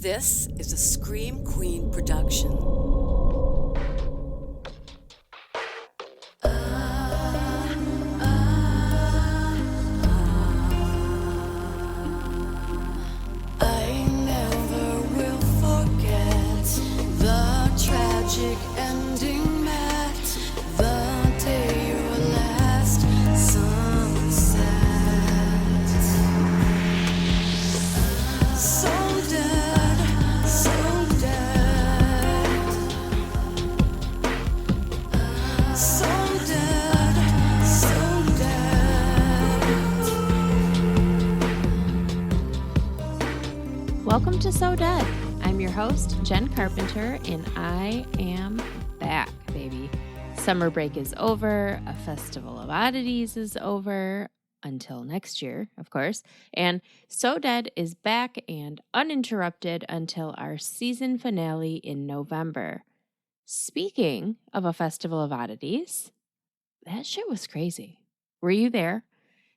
This is a Scream Queen production. I never will forget the tragic ending met the day your last sunset. So dead, so dead. So dead, so dead. Welcome to So Dead. I'm your host, Jenn Carpenter, and I am back, baby. Summer break is over, a festival of oddities is over, until next year, of course, and So Dead is back and uninterrupted until our season finale in November. Speaking of a festival of oddities, that shit was crazy. Were you there?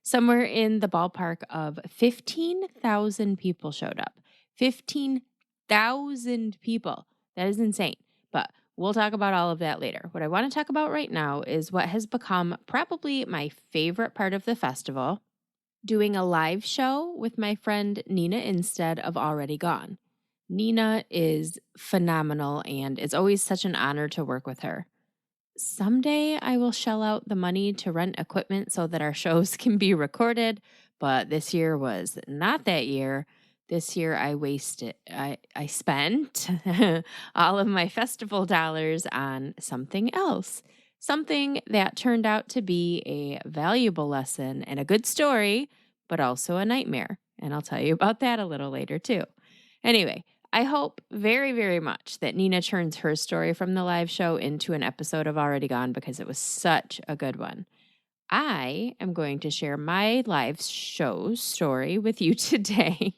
Somewhere in the ballpark of 15,000 people showed up. 15,000 people. That is insane. But we'll talk about all of that later. What I want to talk about right now is what has become probably my favorite part of the festival, doing a live show with my friend Nina instead of Already Gone. Nina is phenomenal, and it's always such an honor to work with her. Someday I will shell out the money to rent equipment so that our shows can be recorded, but this year was not that year. This year I spent all of my festival dollars on something else, something that turned out to be a valuable lesson and a good story, but also a nightmare. And I'll tell you about that a little later too. Anyway, I hope very, very much that Nina turns her story from the live show into an episode of Already Gone because it was such a good one. I am going to share my live show story with you today.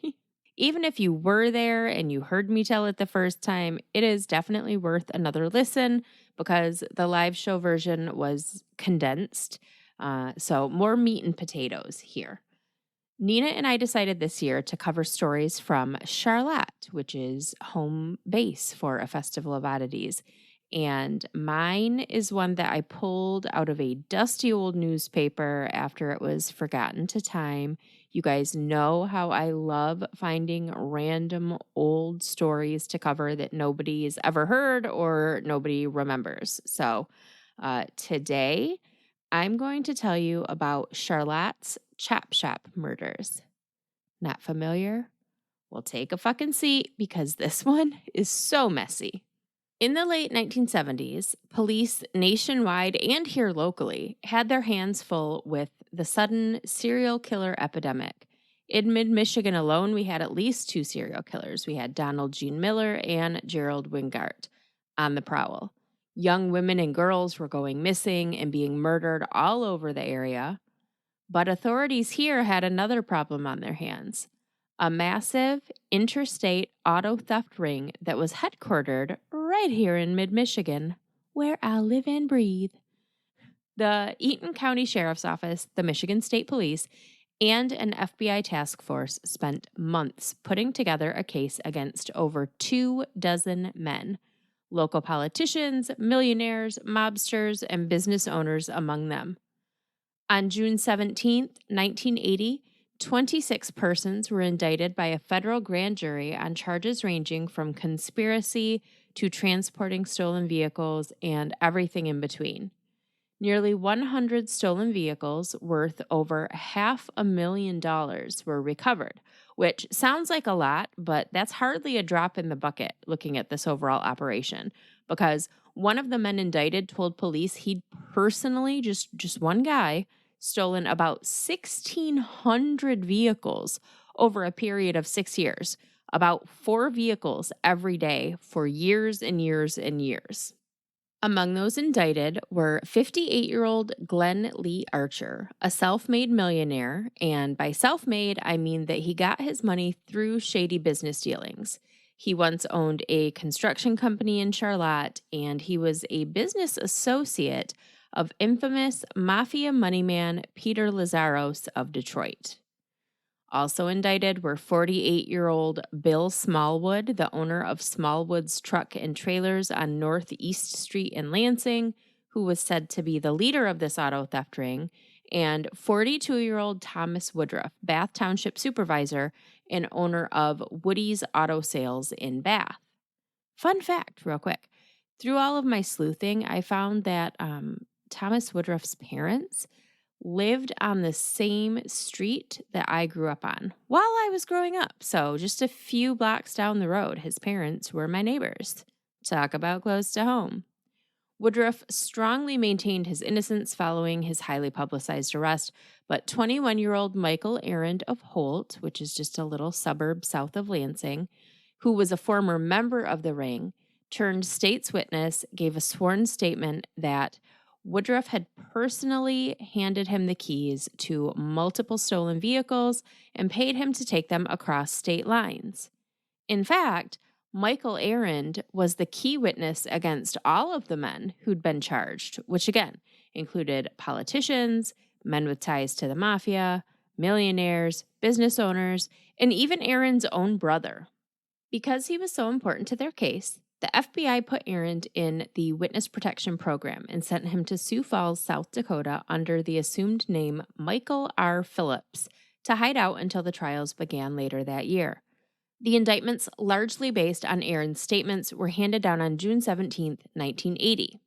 Even if you were there and you heard me tell it the first time, it is definitely worth another listen because the live show version was condensed. So more meat and potatoes here. Nina and I decided this year to cover stories from Charlotte, which is home base for a Festival of Oddities. And mine is one that I pulled out of a dusty old newspaper after it was forgotten to time. You guys know how I love finding random old stories to cover that nobody's ever heard or nobody remembers. So today I'm going to tell you about Charlotte's Chop Shop murders. Not familiar? Well, take a fucking seat because this one is so messy. In the late 1970s, police nationwide and here locally had their hands full with the sudden serial killer epidemic. In mid-Michigan alone, we had at least 2 serial killers. We had Donald Gene Miller and Gerald Wingart on the prowl. Young women and girls were going missing and being murdered all over the area. But authorities here had another problem on their hands. A massive interstate auto theft ring that was headquartered right here in mid-Michigan, where I live and breathe. The Eaton County Sheriff's Office, the Michigan State Police, and an FBI task force spent months putting together a case against over 24 men, local politicians, millionaires, mobsters, and business owners among them. On June 17, 1980, 26 persons were indicted by a federal grand jury on charges ranging from conspiracy to transporting stolen vehicles and everything in between. Nearly 100 stolen vehicles worth over $500,000 were recovered, which sounds like a lot, but that's hardly a drop in the bucket looking at this overall operation, because one of the men indicted told police he'd personally, just one guy, stolen about 1,600 vehicles over a period of 6 years, about 4 vehicles every day for years and years and years. Among those indicted were 58-year-old Glenn Lee Archer, a self-made millionaire, and by self-made, I mean that he got his money through shady business dealings. He once owned a construction company in Charlotte, and he was a business associate of infamous mafia moneyman Peter Lazaros of Detroit. Also indicted were 48-year-old Bill Smallwood, the owner of Smallwood's Truck and Trailers on Northeast Street in Lansing, who was said to be the leader of this auto theft ring, and 42-year-old Thomas Woodruff, Bath Township supervisor and owner of Woody's Auto Sales in Bath. Fun fact, real quick. Through all of my sleuthing, I found that Thomas Woodruff's parents lived on the same street that I grew up on while I was growing up. So just a few blocks down the road, his parents were my neighbors. Talk about close to home. Woodruff strongly maintained his innocence following his highly publicized arrest, but 21-year-old Michael Arend of Holt, which is just a little suburb south of Lansing, who was a former member of the ring, turned state's witness, gave a sworn statement that Woodruff had personally handed him the keys to multiple stolen vehicles and paid him to take them across state lines. In fact, Michael Arend was the key witness against all of the men who'd been charged, which again included politicians, men with ties to the mafia, millionaires, business owners, and even Arend's own brother. Because he was so important to their case, the FBI put Arend in the Witness Protection Program and sent him to Sioux Falls, South Dakota under the assumed name Michael R. Phillips to hide out until the trials began later that year. The indictments, largely based on Arend's statements, were handed down on June 17, 1980.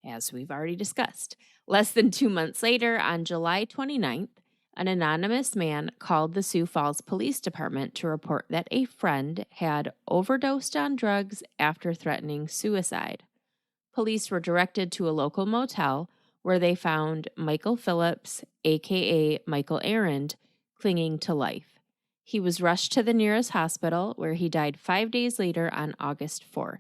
As we've already discussed, less than 2 months later, on July 29th, an anonymous man called the Sioux Falls Police Department to report that a friend had overdosed on drugs after threatening suicide. Police were directed to a local motel where they found Michael Phillips, aka Michael Arend, clinging to life. He was rushed to the nearest hospital where he died 5 days later on August 4th.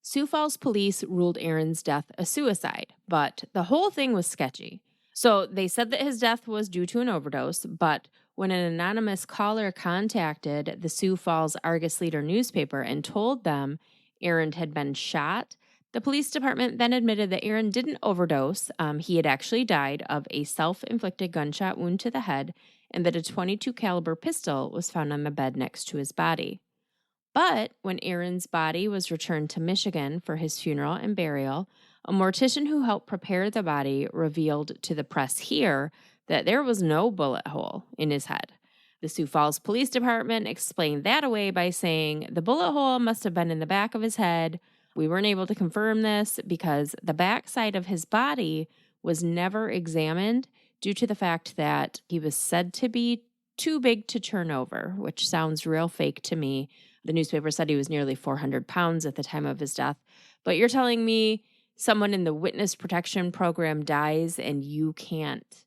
Sioux Falls police ruled Arend's death a suicide, but the whole thing was sketchy. So they said that his death was due to an overdose, but when an anonymous caller contacted the Sioux Falls Argus-Leader newspaper and told them Arend had been shot, the police department then admitted that Arend didn't overdose. He had actually died of a self-inflicted gunshot wound to the head, and that a .22 caliber pistol was found on the bed next to his body. But when Arend's body was returned to Michigan for his funeral and burial, a mortician who helped prepare the body revealed to the press here that there was no bullet hole in his head. The Sioux Falls Police Department explained that away by saying the bullet hole must have been in the back of his head. We weren't able to confirm this because the backside of his body was never examined due to the fact that he was said to be too big to turn over, which sounds real fake to me. The newspaper said he was nearly 400 pounds at the time of his death. But you're telling me someone in the witness protection program dies and you can't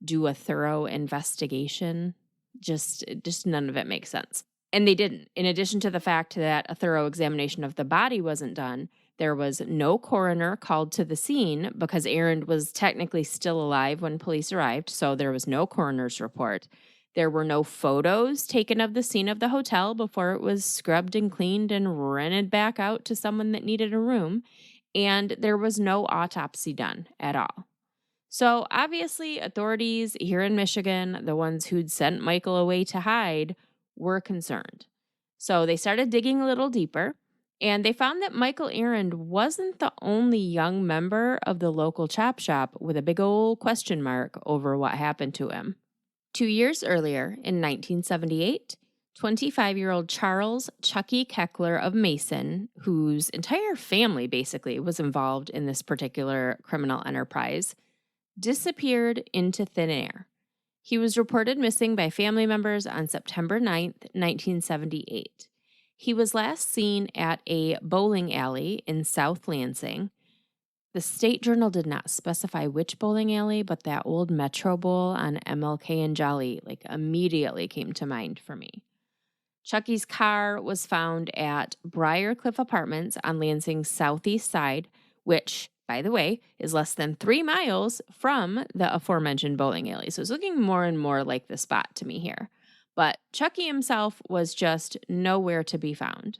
do a thorough investigation? Just none of it makes sense. And they didn't. In addition to the fact that a thorough examination of the body wasn't done, there was no coroner called to the scene because Arend was technically still alive when police arrived, so there was no coroner's report. There were no photos taken of the scene of the hotel before it was scrubbed and cleaned and rented back out to someone that needed a room, and there was no autopsy done at all. So obviously, authorities here in Michigan, the ones who'd sent Michael away to hide, were concerned. So they started digging a little deeper, and they found that Michael Arend wasn't the only young member of the local chop shop with a big old question mark over what happened to him. 2 years earlier, in 1978, 25-year-old Charles Chuckie Keckler of Mason, whose entire family basically was involved in this particular criminal enterprise, disappeared into thin air. He was reported missing by family members on September 9th, 1978. He was last seen at a bowling alley in South Lansing. The State Journal did not specify which bowling alley, but that old Metro Bowl on MLK and Jolly immediately came to mind for me. Chuckie's car was found at Briarcliff Apartments on Lansing's southeast side, which, by the way, is less than 3 miles from the aforementioned bowling alley. So it's looking more and more like the spot to me here. But Chuckie himself was just nowhere to be found.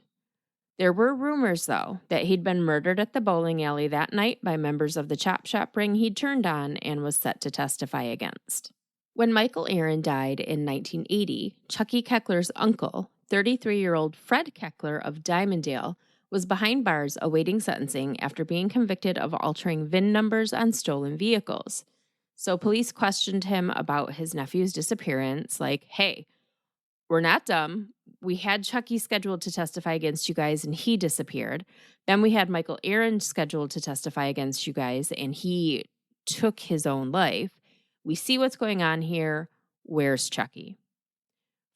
There were rumors, though, that he'd been murdered at the bowling alley that night by members of the chop shop ring he'd turned on and was set to testify against. When Michael Aaron died in 1980, Chuckie Keckler's uncle, 33-year-old Fred Keckler of Diamonddale, was behind bars awaiting sentencing after being convicted of altering VIN numbers on stolen vehicles. So police questioned him about his nephew's disappearance, like, hey, we're not dumb. We had Chuckie scheduled to testify against you guys and he disappeared. Then we had Michael Aaron scheduled to testify against you guys and he took his own life. We see what's going on here. Where's Chuckie?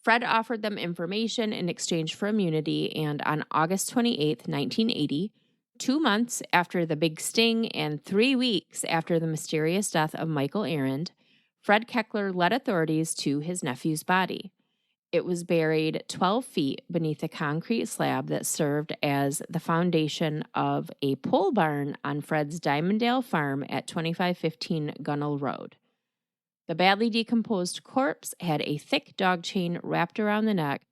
Fred offered them information in exchange for immunity, and on August 28th, 1980, 2 months after the big sting and 3 weeks after the mysterious death of Michael Aaron, Fred Keckler led authorities to his nephew's body. It was buried 12 feet beneath a concrete slab that served as the foundation of a pole barn on Fred's Diamonddale farm at 2515 Gunnell Road. The badly decomposed corpse had a thick dog chain wrapped around the neck,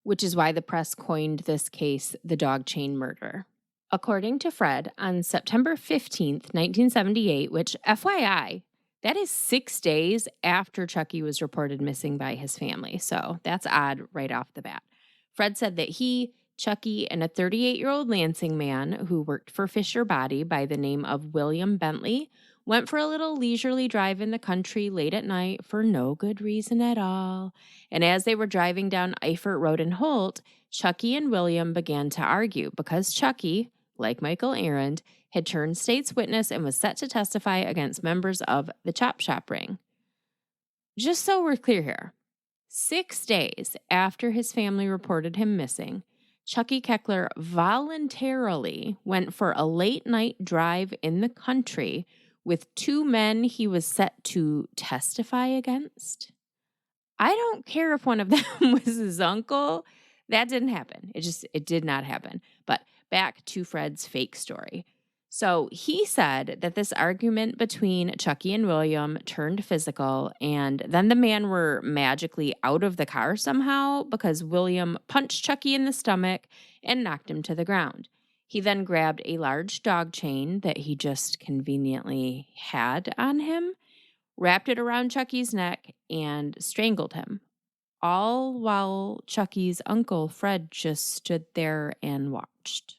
which is why the press coined this case the dog chain murder. According to Fred, on September 15th, 1978, which, FYI, that is 6 days after Chuckie was reported missing by his family, so that's odd right off the bat. Fred said that he, Chuckie, and a 38-year-old Lansing man who worked for Fisher Body by the name of William Bentley went for a little leisurely drive in the country late at night for no good reason at all. And as they were driving down Eifert Road in Holt, Chuckie and William began to argue because Chuckie, like Michael Aaron, had turned state's witness and was set to testify against members of the Chop Shop Ring. Just so we're clear here, 6 days after his family reported him missing, Chuckie Keckler voluntarily went for a late-night drive in the country with 2 men he was set to testify against. I don't care if one of them was his uncle. That didn't happen. It did not happen. But back to Fred's fake story. So he said that this argument between Chuckie and William turned physical, and then the men were magically out of the car somehow because William punched Chuckie in the stomach and knocked him to the ground. He then grabbed a large dog chain that he just conveniently had on him, wrapped it around Chuckie's neck, and strangled him, all while Chuckie's uncle Fred just stood there and watched.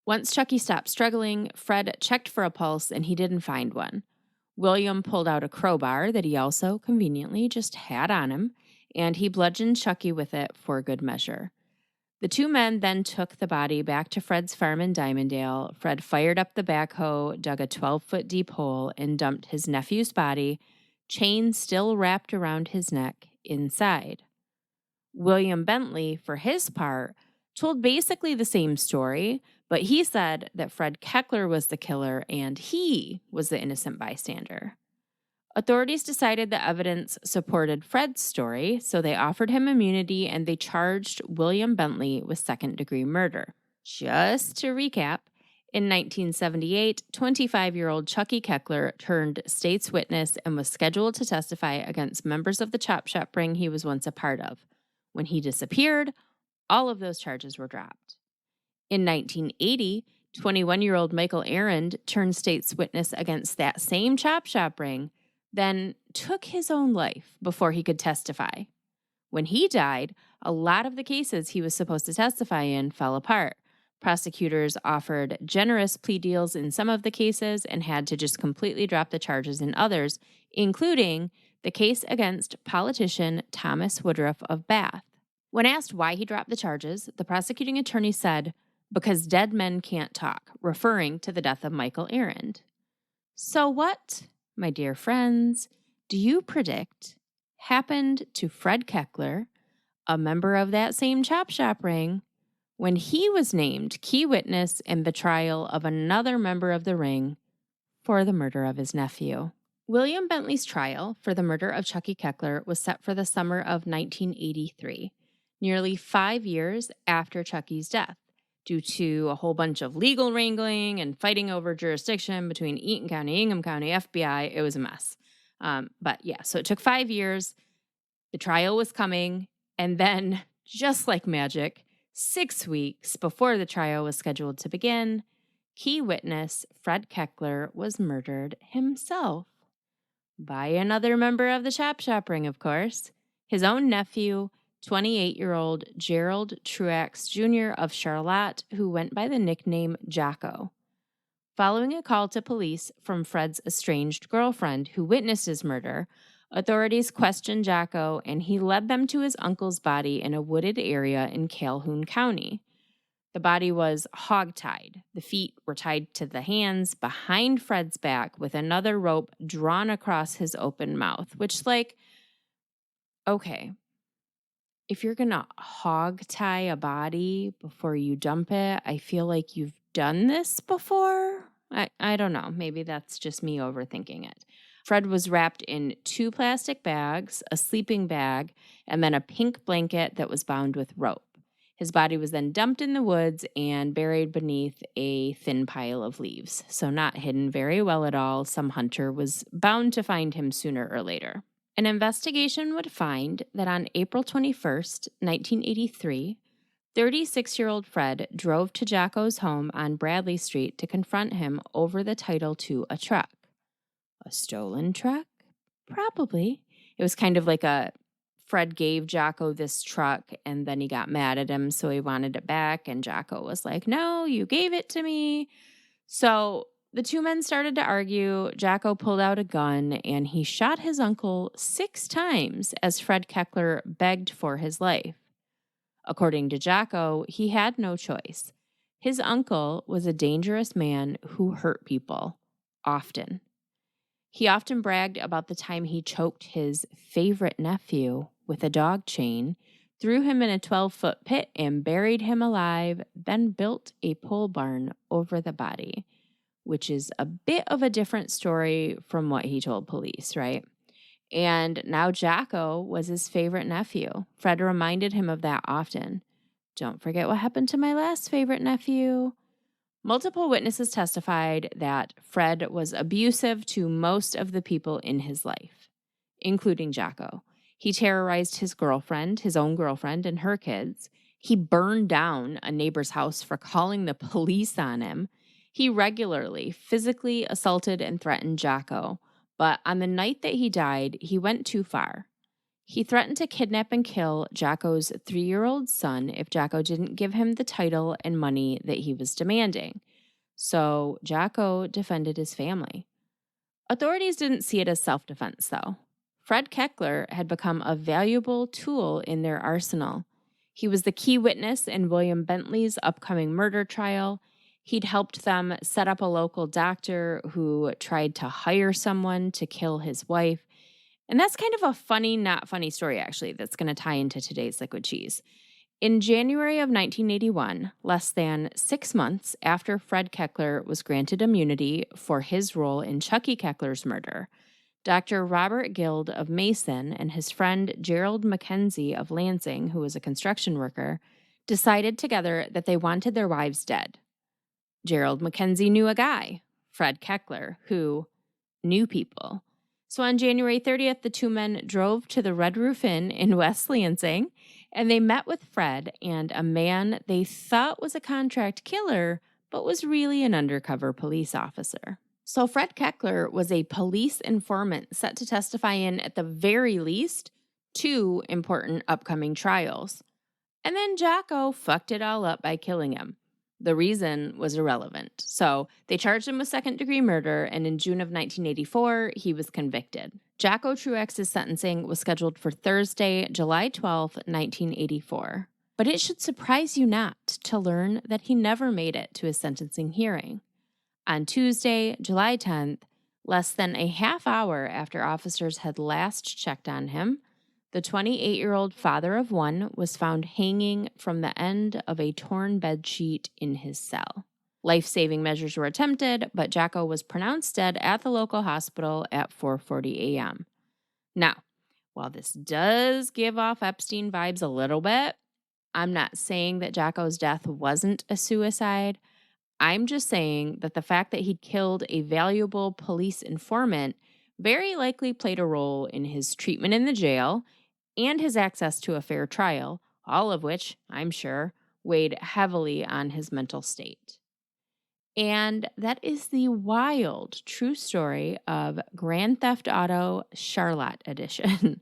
Once Chuckie stopped struggling, Fred checked for a pulse and he didn't find one. William pulled out a crowbar that he also conveniently just had on him, and he bludgeoned Chuckie with it for good measure. The 2 men then took the body back to Fred's farm in Diamonddale. Fred fired up the backhoe, dug a 12-foot deep hole, and dumped his nephew's body, chain still wrapped around his neck, inside. William Bentley, for his part, told basically the same story, but he said that Fred Keckler was the killer and he was the innocent bystander. Authorities decided the evidence supported Fred's story, so they offered him immunity and they charged William Bentley with second-degree murder. Just to recap, in 1978, 25-year-old Chuckie Keckler turned state's witness and was scheduled to testify against members of the Chop Shop Ring he was once a part of. When he disappeared, all of those charges were dropped. In 1980, 21-year-old Michael Aaron turned state's witness against that same Chop Shop Ring, then took his own life before he could testify. When he died, a lot of the cases he was supposed to testify in fell apart. Prosecutors offered generous plea deals in some of the cases and had to just completely drop the charges in others, including the case against politician Thomas Woodruff of Bath. When asked why he dropped the charges, the prosecuting attorney said, "Because dead men can't talk," referring to the death of Michael Aaron. So what, my dear friends, do you predict happened to Fred Keckler, a member of that same Chop Shop Ring, when he was named key witness in the trial of another member of the ring for the murder of his nephew? William Bentley's trial for the murder of Chuckie Keckler was set for the summer of 1983, nearly 5 years after Chuckie's death, due to a whole bunch of legal wrangling and fighting over jurisdiction between Eaton County, Ingham County, FBI. It was a mess. But yeah, so it took 5 years. The trial was coming. And then, just like magic, 6 weeks before the trial was scheduled to begin, key witness Fred Keckler was murdered himself by another member of the Chop Shop ring, of course, his own nephew, 28-year-old Gerald Truax Jr. of Charlotte, who went by the nickname Jocko. Following a call to police from Fred's estranged girlfriend who witnessed his murder, authorities questioned Jocko and he led them to his uncle's body in a wooded area in Calhoun County. The body was hog-tied. The feet were tied to the hands behind Fred's back with another rope drawn across his open mouth, which, okay, if you're going to hog-tie a body before you dump it, I feel like you've done this before. I don't know. Maybe that's just me overthinking it. Fred was wrapped in 2 plastic bags, a sleeping bag, and then a pink blanket that was bound with rope. His body was then dumped in the woods and buried beneath a thin pile of leaves. So not hidden very well at all. Some hunter was bound to find him sooner or later. An investigation would find that on April 21st, 1983, 36-year-old Fred drove to Jocko's home on Bradley Street to confront him over the title to a truck. A stolen truck? Probably. It was kind of like Fred gave Jocko this truck and then he got mad at him, so he wanted it back. And Jocko was like, "No, you gave it to me." So the 2 men started to argue. Jocko pulled out a gun and he shot his uncle 6 times as Fred Keckler begged for his life. According to Jocko, he had no choice. His uncle was a dangerous man who hurt people, often. He often bragged about the time he choked his favorite nephew with a dog chain, threw him in a 12-foot pit and buried him alive, then built a pole barn over the body, which is a bit of a different story from what he told police, right? And now Jocko was his favorite nephew. Fred reminded him of that often. "Don't forget what happened to my last favorite nephew." Multiple witnesses testified that Fred was abusive to most of the people in his life, including Jocko. He terrorized his own girlfriend, and her kids. He burned down a neighbor's house for calling the police on him. He regularly physically assaulted and threatened Jocko, but on the night that he died, he went too far. He threatened to kidnap and kill Jocko's 3-year-old son if Jocko didn't give him the title and money that he was demanding. So Jocko defended his family. Authorities didn't see it as self-defense, though. Fred Keckler had become a valuable tool in their arsenal. He was the key witness in William Bentley's upcoming murder trial. He'd helped them set up a local doctor who tried to hire someone to kill his wife. And that's kind of a funny, not funny story, actually, that's going to tie into today's liquid cheese. In January of 1981, less than 6 months after Fred Keckler was granted immunity for his role in Chuckie Keckler's murder, Dr. Robert Guild of Mason and his friend Gerald Mackenzie of Lansing, who was a construction worker, decided together that they wanted their wives dead. Gerald Mackenzie knew a guy, Fred Keckler, who knew people. So on January 30th, the 2 men drove to the Red Roof Inn in West Lansing, and they met with Fred and a man they thought was a contract killer, but was really an undercover police officer. So Fred Keckler was a police informant set to testify in, at the very least, 2 important upcoming trials. And then Jocko fucked it all up by killing him. The reason was irrelevant. So they charged him with second-degree murder, and in June of 1984, he was convicted. Jocko Truax's sentencing was scheduled for Thursday, July 12, 1984. But it should surprise you not to learn that he never made it to his sentencing hearing. On Tuesday, July 10th, less than a half hour after officers had last checked on him, the 28-year-old father of 1 was found hanging from the end of a torn bedsheet in his cell. Life-saving measures were attempted, but Jocko was pronounced dead at the local hospital at 4:40 a.m. Now, while this does give off Epstein vibes a little bit, I'm not saying that Jocko's death wasn't a suicide. I'm just saying that the fact that he'd killed a valuable police informant very likely played a role in his treatment in the jail and his access to a fair trial, all of which, I'm sure, weighed heavily on his mental state. And that is the wild true story of Grand Theft Auto Charlotte Edition.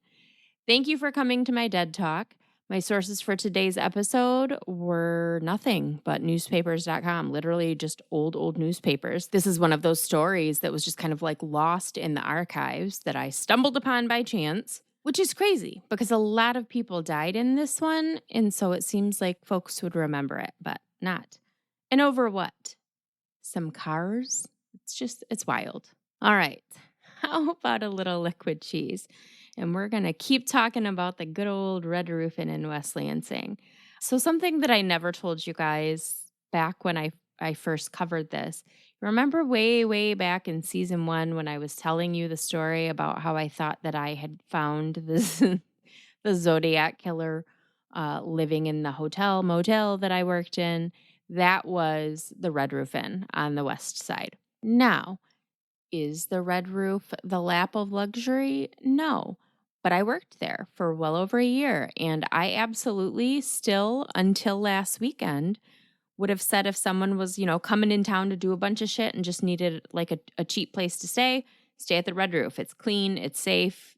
Thank you for coming to my dead talk. My sources for today's episode were nothing but newspapers.com, literally just old newspapers. This is one of those stories that was just kind of like lost in the archives that I stumbled upon by chance, which is crazy because a lot of people died in this one. And so it seems like folks would remember it, but not. And over what? Some cars? It's wild. All right. How about a little liquid cheese? And we're going to keep talking about the good old Red Roof Inn in Westlansing. So something that I never told you guys back when I first covered this. Remember way back in season 1 when I was telling you the story about how I thought that I had found this the Zodiac killer living in the hotel motel that I worked in? That was the Red Roof Inn on the west side. Now, is the Red Roof the lap of luxury? No. But I worked there for well over a year, and I absolutely still, until last weekend, would have said if someone was, coming in town to do a bunch of shit and just needed like a cheap place to stay at the Red Roof. It's clean, it's safe.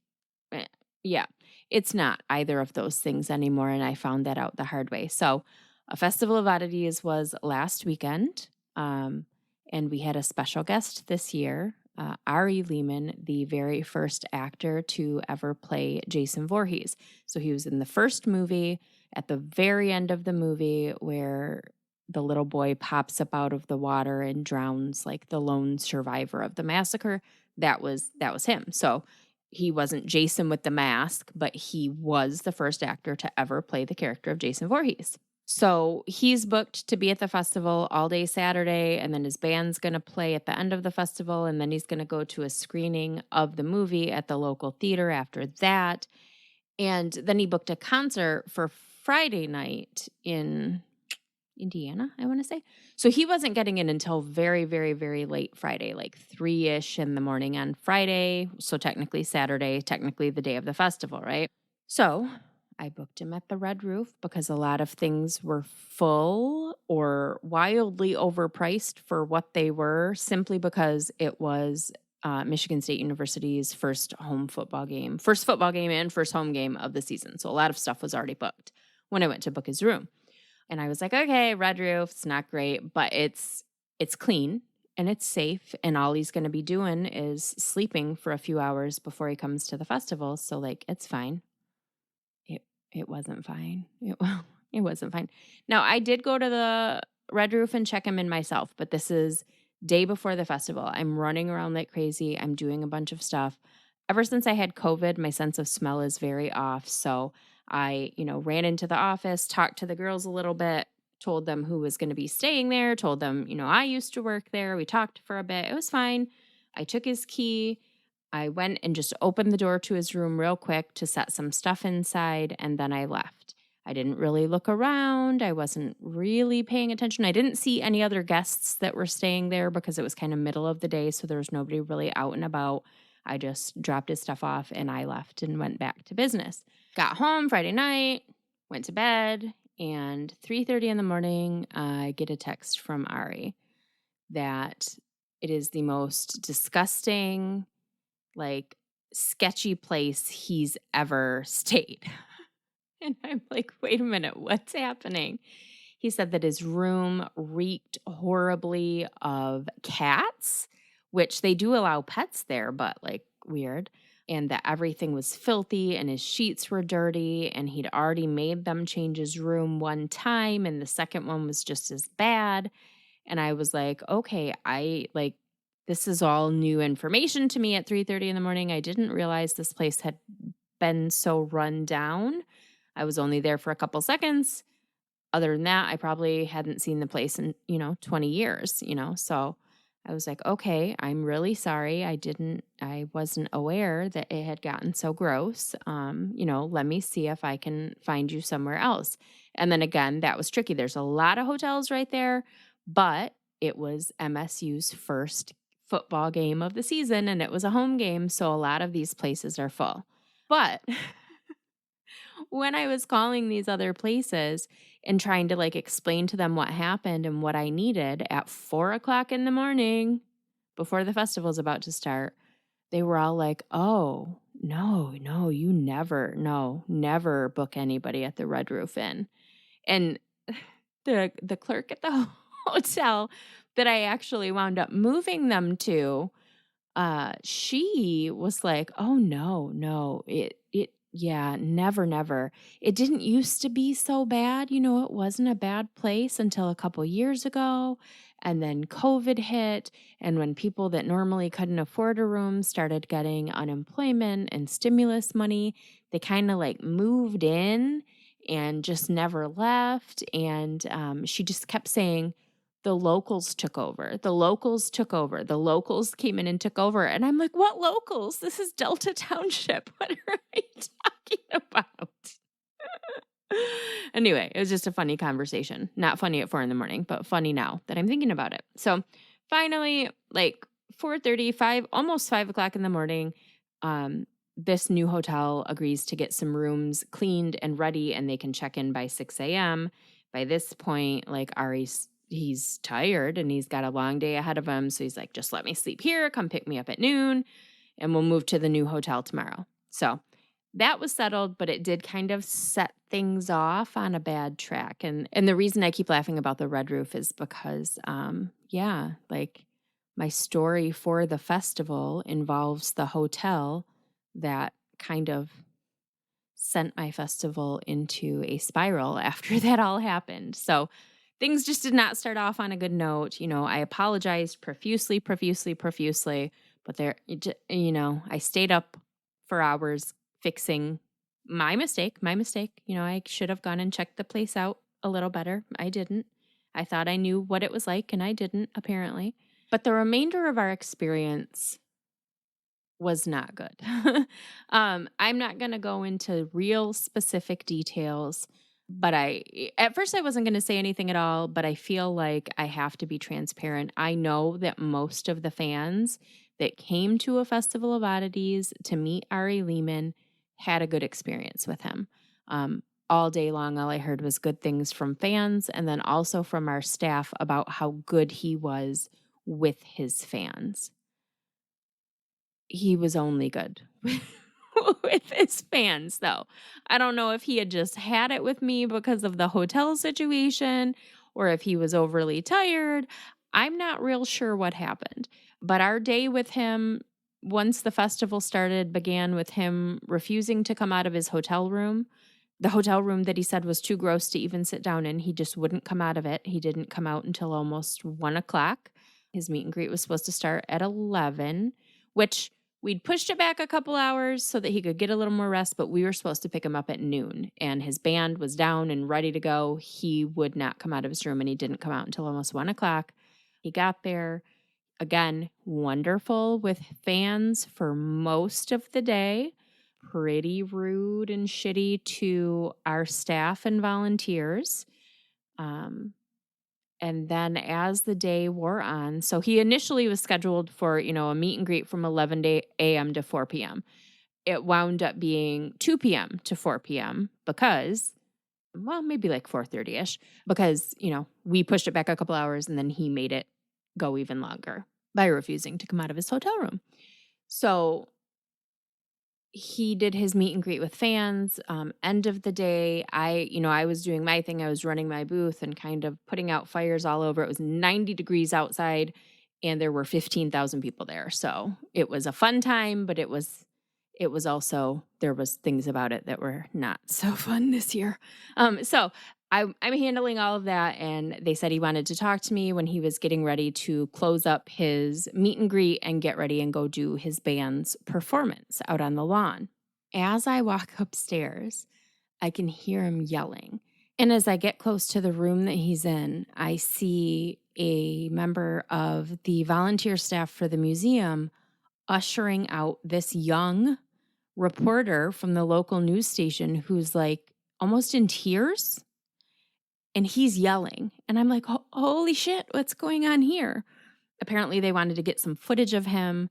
Yeah, it's not either of those things anymore, and I found that out the hard way. So a Festival of Oddities was last weekend, and we had a special guest this year, Ari Lehmann, the very first actor to ever play Jason Voorhees. So he was in the first movie, at the very end of the movie, where the little boy pops up out of the water and drowns like the lone survivor of the massacre. That was him. So he wasn't Jason with the mask, but he was the first actor to ever play the character of Jason Voorhees. So he's booked to be at the festival all day Saturday, and then his band's going to play at the end of the festival, and then he's going to go to a screening of the movie at the local theater after that. And then he booked a concert for Friday night in Indiana, I want to say. So he wasn't getting in until very late Friday, like 3-ish in the morning on Friday. So technically Saturday, technically the day of the festival, right? So I booked him at the Red Roof because a lot of things were full or wildly overpriced for what they were, simply because it was Michigan State University's first football game and first home game of the season. So a lot of stuff was already booked when I went to book his room. And I was like, okay, Red Roof, it's not great, but it's clean and it's safe. And all he's going to be doing is sleeping for a few hours before he comes to the festival. So like, it's fine. It wasn't fine. It wasn't fine. Now, I did go to the Red Roof and check him in myself, but this is day before the festival. I'm running around like crazy. I'm doing a bunch of stuff. Ever since I had COVID, my sense of smell is very off. So I, ran into the office, talked to the girls a little bit, told them who was going to be staying there, told them, I used to work there. We talked for a bit. It was fine. I took his key. I went and just opened the door to his room real quick to set some stuff inside, and then I left. I didn't really look around. I wasn't really paying attention. I didn't see any other guests that were staying there because it was kind of middle of the day, so there was nobody really out and about. I just dropped his stuff off and I left and went back to business. Got home Friday night, went to bed, and 3:30 in the morning, I get a text from Ari that it is the most disgusting, like, sketchy place he's ever stayed. And I'm like, wait a minute, what's happening? He said that his room reeked horribly of cats, which they do allow pets there, but like weird. And that everything was filthy and his sheets were dirty, and he'd already made them change his room one time, and the second one was just as bad. And I was like, okay, this is all new information to me at 3:30 in the morning. I didn't realize this place had been so run down. I was only there for a couple seconds. Other than that, I probably hadn't seen the place in, 20 years, So I was like, okay, I'm really sorry. I wasn't aware that it had gotten so gross. Let me see if I can find you somewhere else. And then again, that was tricky. There's a lot of hotels right there, but it was MSU's first football game of the season, and it was a home game, so a lot of these places are full. But when I was calling these other places, and trying to like explain to them what happened and what I needed at 4 o'clock in the morning before the festival's about to start. They were all like, "Oh, no, no, you never book anybody at the Red Roof Inn." And the clerk at the hotel that I actually wound up moving them to, she was like, "Oh, no, no, yeah, never, never. It didn't used to be so bad. It wasn't a bad place until a couple years ago. And then COVID hit. And when people that normally couldn't afford a room started getting unemployment and stimulus money, they kind of like moved in and just never left." And she just kept saying, the locals took over. The locals took over. The locals came in and took over. And I'm like, what locals? This is Delta Township. What are I talking about? Anyway, it was just a funny conversation. Not funny at 4 a.m, but funny now that I'm thinking about it. So finally, like 4:30, almost 5 o'clock in the morning, this new hotel agrees to get some rooms cleaned and ready, and they can check in by 6 a.m. By this point, like he's tired and he's got a long day ahead of him. So he's like, just let me sleep here. Come pick me up at noon and we'll move to the new hotel tomorrow. So that was settled, but it did kind of set things off on a bad track. And the reason I keep laughing about the Red Roof is because, like my story for the festival involves the hotel that kind of sent my festival into a spiral after that all happened. So things just did not start off on a good note. I apologized profusely, but I stayed up for hours fixing my mistake. I should have gone and checked the place out a little better. I didn't. I thought I knew what it was like, and I didn't, apparently. But the remainder of our experience was not good. I'm not going to go into real specific details, but at first I wasn't going to say anything at all, but I feel like I have to be transparent. I know that most of the fans that came to a Festival of Oddities to meet Ari Lehmann had a good experience with him. All day long, all I heard was good things from fans and then also from our staff about how good he was with his fans. He was only good with his fans, though. I don't know if he had just had it with me because of the hotel situation or if he was overly tired. I'm not real sure what happened. But our day with him, once the festival started, began with him refusing to come out of his hotel room. The hotel room that he said was too gross to even sit down in. He just wouldn't come out of it. He didn't come out until almost 1 o'clock. His meet and greet was supposed to start at 11, which we'd pushed it back a couple hours so that he could get a little more rest, but we were supposed to pick him up at noon, and his band was down and ready to go. He would not come out of his room, and he didn't come out until almost 1 o'clock. He got there. Again, wonderful with fans for most of the day. Pretty rude and shitty to our staff and volunteers. And then as the day wore on, so he initially was scheduled for, a meet and greet from 11 a.m. to 4 p.m. It wound up being 2 p.m. to 4 p.m. because, maybe like 4:30-ish, because, we pushed it back a couple hours and then he made it go even longer by refusing to come out of his hotel room. So he did his meet and greet with fans. End of the day, I was doing my thing. I was running my booth and kind of putting out fires all over. It was 90 degrees outside and there were 15,000 people there. So it was a fun time, but it was also, there was things about it that were not so fun this year. So I'm handling all of that, and they said he wanted to talk to me when he was getting ready to close up his meet and greet and get ready and go do his band's performance out on the lawn. As I walk upstairs, I can hear him yelling. And as I get close to the room that he's in, I see a member of the volunteer staff for the museum ushering out this young reporter from the local news station who's like almost in tears. And he's yelling. And I'm like, holy shit, what's going on here? Apparently they wanted to get some footage of him.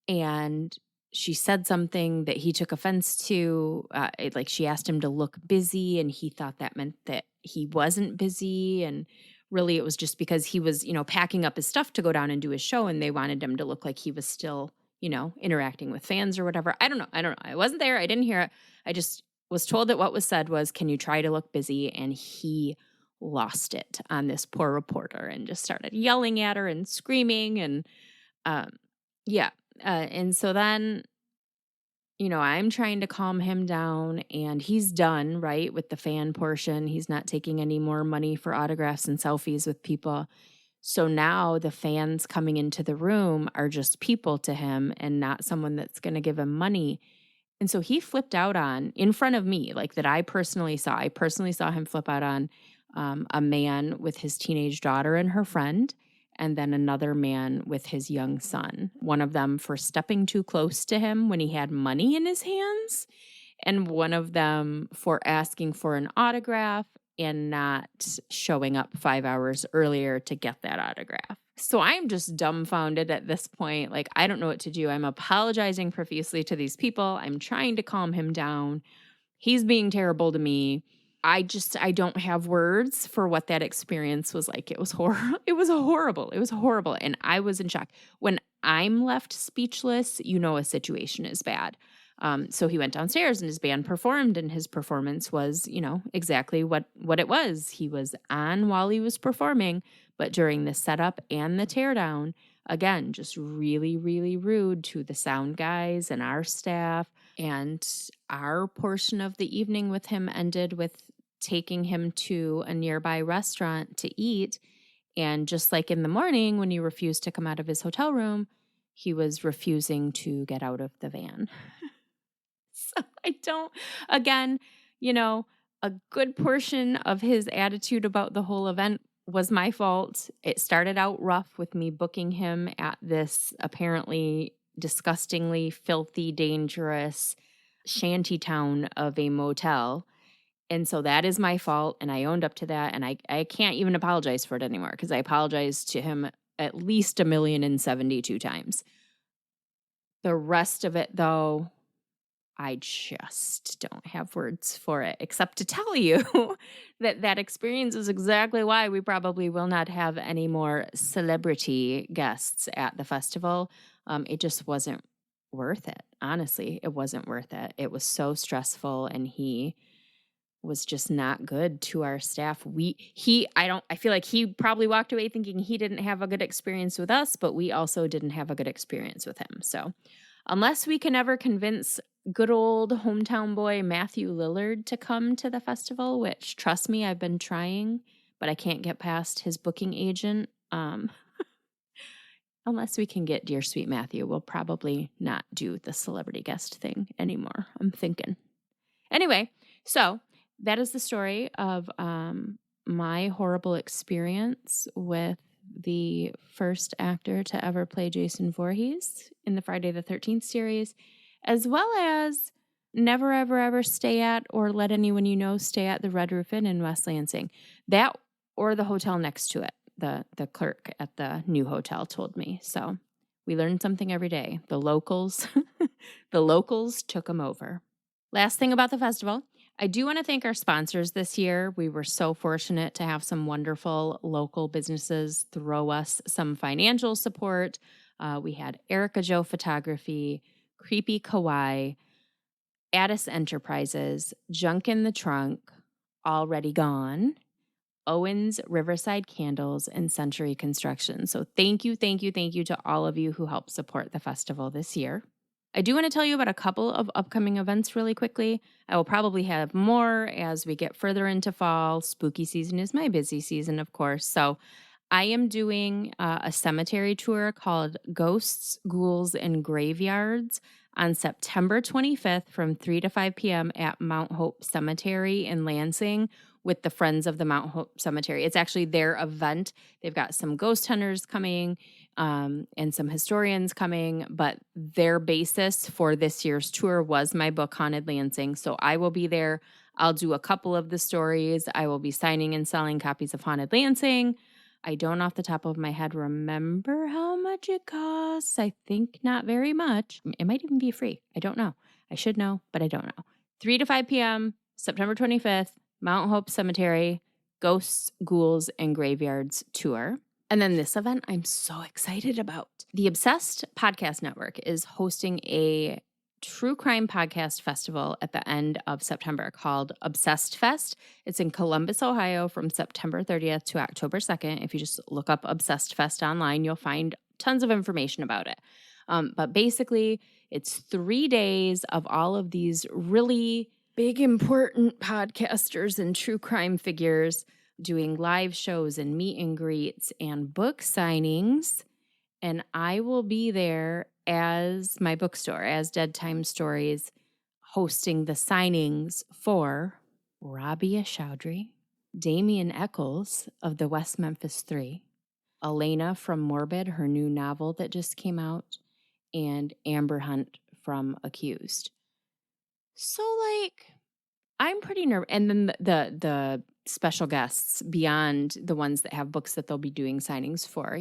And she said something that he took offense to. Like she asked him to look busy, and he thought that meant that he wasn't busy. And really, it was just because he was, packing up his stuff to go down and do his show, and they wanted him to look like he was still, interacting with fans or whatever. I don't know. I wasn't there. I didn't hear it. I just was told that what was said was, "Can you try to look busy?" And he lost it on this poor reporter and just started yelling at her and screaming. And yeah. And so then, I'm trying to calm him down, and he's done, right, with the fan portion. He's not taking any more money for autographs and selfies with people. So now the fans coming into the room are just people to him and not someone that's going to give him money. And so he flipped out on, in front of me, like that I personally saw. I personally saw him flip out on a man with his teenage daughter and her friend, and then another man with his young son. One of them for stepping too close to him when he had money in his hands, and one of them for asking for an autograph and not showing up 5 hours earlier to get that autograph. So I'm just dumbfounded at this point. Like, I don't know what to do. I'm apologizing profusely to these people. I'm trying to calm him down. He's being terrible to me. I don't have words for what that experience was like. It was horrible. It was horrible. It was horrible. And I was in shock. When I'm left speechless, a situation is bad. So he went downstairs and his band performed, and his performance was, exactly what it was. He was on while he was performing, but during the setup and the teardown, again, just really, really rude to the sound guys and our staff. And our portion of the evening with him ended with taking him to a nearby restaurant to eat. And just like in the morning when he refused to come out of his hotel room, he was refusing to get out of the van. So again, a good portion of his attitude about the whole event was my fault. It started out rough with me booking him at this apparently disgustingly filthy, dangerous shanty town of a motel. And so that is my fault, and I owned up to that, and I can't even apologize for it anymore because I apologized to him at least 1,072 times. The rest of it, though, I just don't have words for it, except to tell you that experience is exactly why we probably will not have any more celebrity guests at the festival. It just wasn't worth it. Honestly, it wasn't worth it. It was so stressful, and he was just not good to our staff. I feel like he probably walked away thinking he didn't have a good experience with us, but we also didn't have a good experience with him. So unless we can ever convince good old hometown boy Matthew Lillard to come to the festival, which, trust me, I've been trying, but I can't get past his booking agent. Unless we can get dear sweet Matthew, we'll probably not do the celebrity guest thing anymore, I'm thinking. Anyway, so that is the story of my horrible experience with the first actor to ever play Jason Voorhees in the Friday the 13th series, as well as never, ever, ever stay at or let anyone stay at the Red Roof Inn in West Lansing. That or the hotel next to it. The clerk at the new hotel told me. So we learned something every day. The locals took them over. Last thing about the festival, I do want to thank our sponsors this year. We were so fortunate to have some wonderful local businesses throw us some financial support. We had Erica Jo Photography, Creepy Kawaii, Addis Enterprises, Junk in the Trunk, Already Gone, Owens Riverside Candles, and Century Construction. So thank you to all of you who helped support the festival this year. I do want to tell you about a couple of upcoming events really quickly. I will probably have more as we get further into fall. Spooky season is my busy season, of course. So I am doing a cemetery tour called Ghosts, Ghouls, and Graveyards on September 25th from 3 to 5 p.m. at Mount Hope Cemetery in Lansing with the Friends of the Mount Hope Cemetery. It's actually their event. They've got some ghost hunters coming and some historians coming, but their basis for this year's tour was my book, Haunted Lansing. So I will be there. I'll do a couple of the stories. I will be signing and selling copies of Haunted Lansing. I don't off the top of my head remember how much it costs. I think not very much. It might even be free. I don't know. I should know, but I don't know. 3 to 5 p.m., September 25th, Mount Hope Cemetery, Ghosts, Ghouls, and Graveyards Tour. And then this event I'm so excited about. The Obsessed Podcast Network is hosting a true crime podcast festival at the end of September called Obsessed Fest. It's in Columbus, Ohio from September 30th to October 2nd. If you just look up Obsessed Fest online, you'll find tons of information about it. But basically, it's 3 days of all of these really big, important podcasters and true crime figures doing live shows and meet and greets and book signings. And I will be there as my bookstore, as Dead Time Stories, hosting the signings for Rabia Chaudhry, Damien Eccles of the West Memphis 3, Elena from Morbid, her new novel that just came out, and Amber Hunt from Accused. So, I'm pretty nervous. And then the special guests beyond the ones that have books that they'll be doing signings for,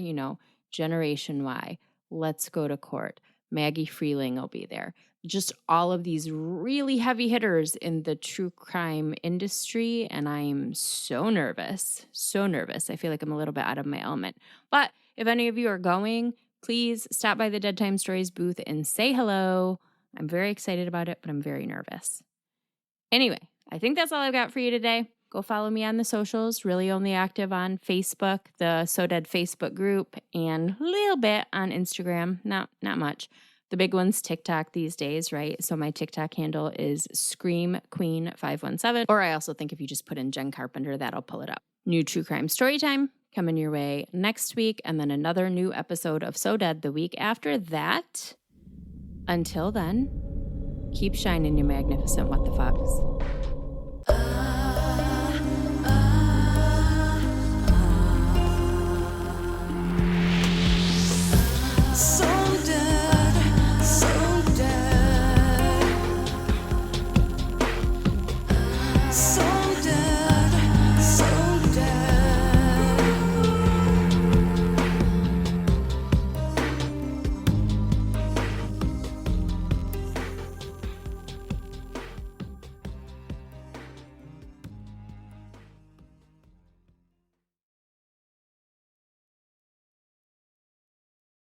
Generation Y, Let's Go to Court, Maggie Freeling will be there. Just all of these really heavy hitters in the true crime industry. And I'm so nervous. I feel like I'm a little bit out of my element. But if any of you are going, please stop by the Dead Time Stories booth and say hello. I'm very excited about it, but I'm very nervous. Anyway, I think that's all I've got for you today. Go follow me on the socials, really only active on Facebook, the So Dead Facebook group, and a little bit on Instagram, not much. The big one's TikTok these days, right? So my TikTok handle is ScreamQueen517. Or I also think if you just put in Jenn Carpenter, that'll pull it up. New true crime story time coming your way next week, and then another new episode of So Dead the week after that. Until then, keep shining, you magnificent what the fucks.